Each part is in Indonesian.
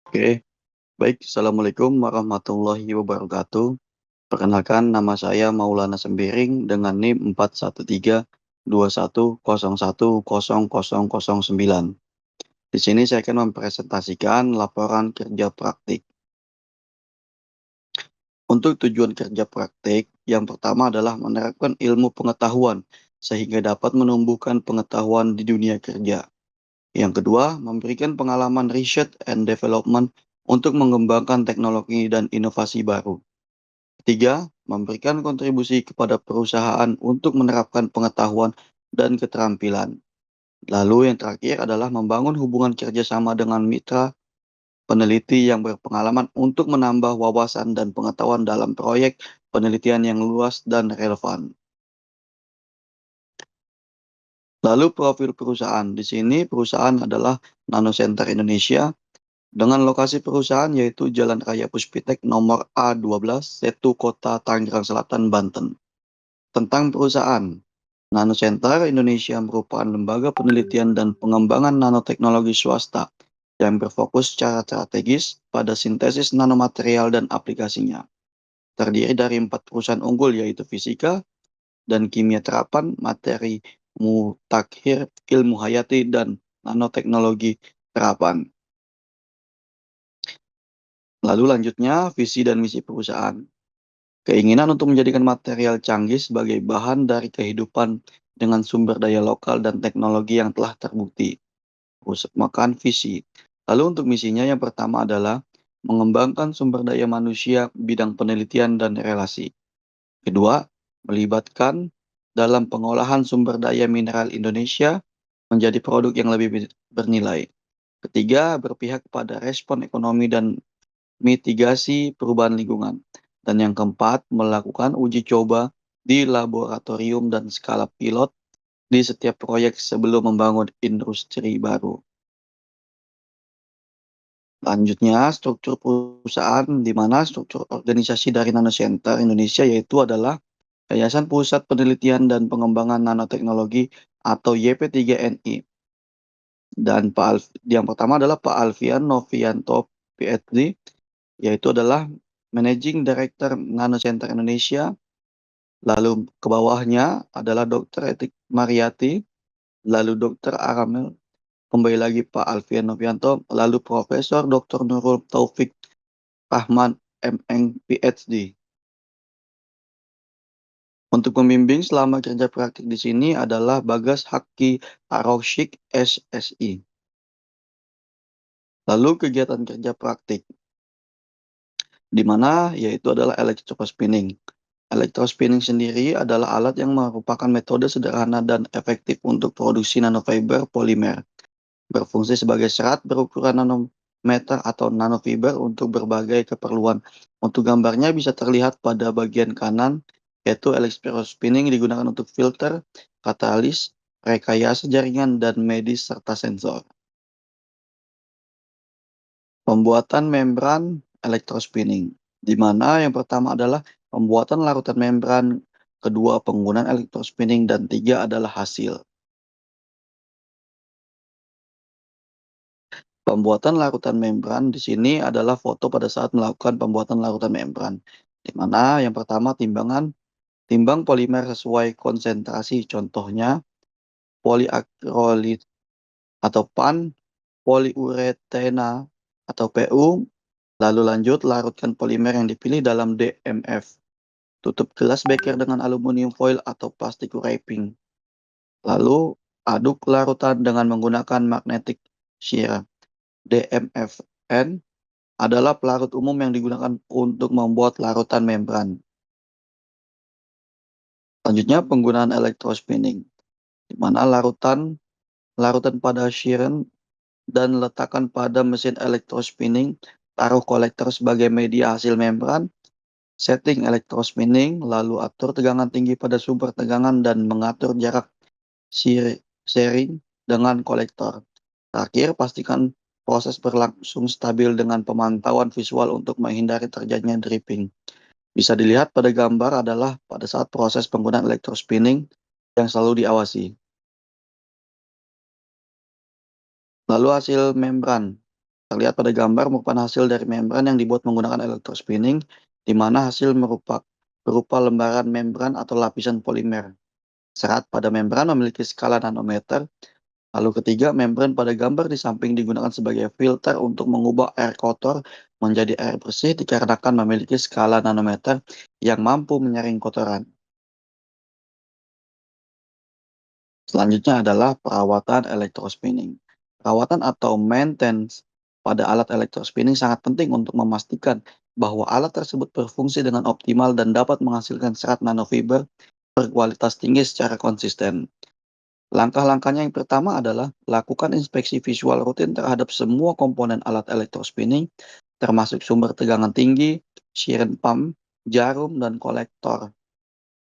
Oke, baik. Assalamualaikum warahmatullahi wabarakatuh. Perkenalkan, nama saya Maulana Sembiring dengan NIM 41321010009. Di sini saya akan mempresentasikan laporan kerja praktik. Untuk tujuan kerja praktik, yang pertama adalah menerapkan ilmu pengetahuan sehingga dapat menumbuhkan pengetahuan di dunia kerja. Yang kedua, memberikan pengalaman research and development untuk mengembangkan teknologi dan inovasi baru. Ketiga, memberikan kontribusi kepada perusahaan untuk menerapkan pengetahuan dan keterampilan. Lalu yang terakhir adalah membangun hubungan kerjasama dengan mitra peneliti yang berpengalaman untuk menambah wawasan dan pengetahuan dalam proyek penelitian yang luas dan relevan. Lalu profil perusahaan. Di sini perusahaan adalah Nanocenter Indonesia dengan lokasi perusahaan yaitu Jalan Raya Puspitek nomor A12, Setu Kota, Tangerang Selatan, Banten. Tentang perusahaan, Nanocenter Indonesia merupakan lembaga penelitian dan pengembangan nanoteknologi swasta yang berfokus secara strategis pada sintesis nanomaterial dan aplikasinya. Terdiri dari 4 perusahaan unggul yaitu fisika dan kimia terapan, materi mutakhir, ilmu hayati, dan nanoteknologi terapan. Lalu lanjutnya, visi dan misi perusahaan. Keinginan untuk menjadikan material canggih sebagai bahan dari kehidupan dengan sumber daya lokal dan teknologi yang telah terbukti. Merupakan visi. Lalu untuk misinya yang pertama adalah mengembangkan sumber daya manusia bidang penelitian dan relasi. Kedua, melibatkan dalam pengolahan sumber daya mineral Indonesia menjadi produk yang lebih bernilai. Ketiga, berpihak pada respon ekonomi dan mitigasi perubahan lingkungan. Dan yang keempat, melakukan uji coba di laboratorium dan skala pilot di setiap proyek sebelum membangun industri baru. Lanjutnya, struktur perusahaan di mana struktur organisasi dari Nanocenter Indonesia yaitu adalah Yayasan Pusat Penelitian dan Pengembangan Nanoteknologi atau YP3NI. Dan yang pertama adalah Pak Alfian Novianto, PhD, yaitu adalah Managing Director Nanocenter Indonesia. Lalu ke bawahnya adalah Dr. Etik Mariati, lalu Dr. Aramel, kembali lagi Pak Alfian Novianto, lalu Profesor Dr. Nurul Taufik Rahman, MN, PhD. Untuk pembimbing selama kerja praktik di sini adalah Bagas Haki Aroshik, SSI. Lalu kegiatan kerja praktik, di mana yaitu adalah electrospinning. Electrospinning sendiri adalah alat yang merupakan metode sederhana dan efektif untuk produksi nanofiber polimer. Berfungsi sebagai serat berukuran nanometer atau nanofiber untuk berbagai keperluan. Untuk gambarnya bisa terlihat pada bagian kanan, yaitu electrospinning digunakan untuk filter, katalis, rekayasa jaringan, dan medis serta sensor. Pembuatan membran electrospinning, di mana yang pertama adalah pembuatan larutan membran, kedua penggunaan electrospinning, dan tiga adalah hasil. Pembuatan larutan membran di sini adalah foto pada saat melakukan pembuatan larutan membran, di mana yang pertama timbang polimer sesuai konsentrasi, contohnya poliakrilit atau PAN, poliuretana atau PU, lalu lanjut larutkan polimer yang dipilih dalam DMF. Tutup gelas beker dengan aluminium foil atau plastik wrapping. Lalu aduk larutan dengan menggunakan magnetic shear. DMFN adalah pelarut umum yang digunakan untuk membuat larutan membran. Selanjutnya penggunaan electrospinning, di mana larutan pada shearan dan letakkan pada mesin electrospinning, taruh kolektor sebagai media hasil membran, setting electrospinning, lalu atur tegangan tinggi pada sumber tegangan dan mengatur jarak sharing dengan kolektor. Terakhir, pastikan proses berlangsung stabil dengan pemantauan visual untuk menghindari terjadinya dripping. Bisa dilihat pada gambar adalah pada saat proses penggunaan electrospinning yang selalu diawasi. Lalu hasil membran. Terlihat pada gambar merupakan hasil dari membran yang dibuat menggunakan electrospinning, di mana hasil berupa lembaran membran atau lapisan polimer. Serat pada membran memiliki skala nanometer. Lalu ketiga, membran pada gambar di samping digunakan sebagai filter untuk mengubah air kotor menjadi air bersih dikarenakan memiliki skala nanometer yang mampu menyaring kotoran. Selanjutnya adalah perawatan electrospinning. Perawatan atau maintenance pada alat electrospinning sangat penting untuk memastikan bahwa alat tersebut berfungsi dengan optimal dan dapat menghasilkan serat nanofiber berkualitas tinggi secara konsisten. Langkah-langkahnya yang pertama adalah lakukan inspeksi visual rutin terhadap semua komponen alat electrospinning, termasuk sumber tegangan tinggi, shearing pump, jarum, dan kolektor,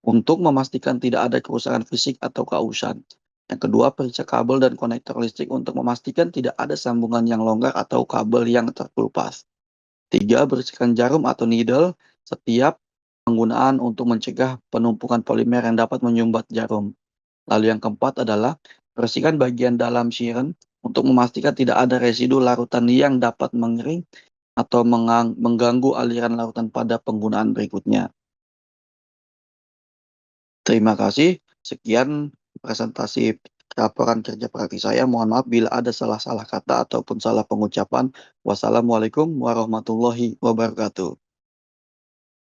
untuk memastikan tidak ada kerusakan fisik atau kausan. Yang kedua, periksa kabel dan konektor listrik untuk memastikan tidak ada sambungan yang longgar atau kabel yang terkelupas. Tiga, bersihkan jarum atau needle setiap penggunaan untuk mencegah penumpukan polimer yang dapat menyumbat jarum. Lalu yang keempat adalah bersihkan bagian dalam siren untuk memastikan tidak ada residu larutan yang dapat mengering atau mengganggu aliran larutan pada penggunaan berikutnya. Terima kasih. Sekian presentasi laporan kerja praktik saya. Mohon maaf bila ada salah-salah kata ataupun salah pengucapan. Wassalamualaikum warahmatullahi wabarakatuh.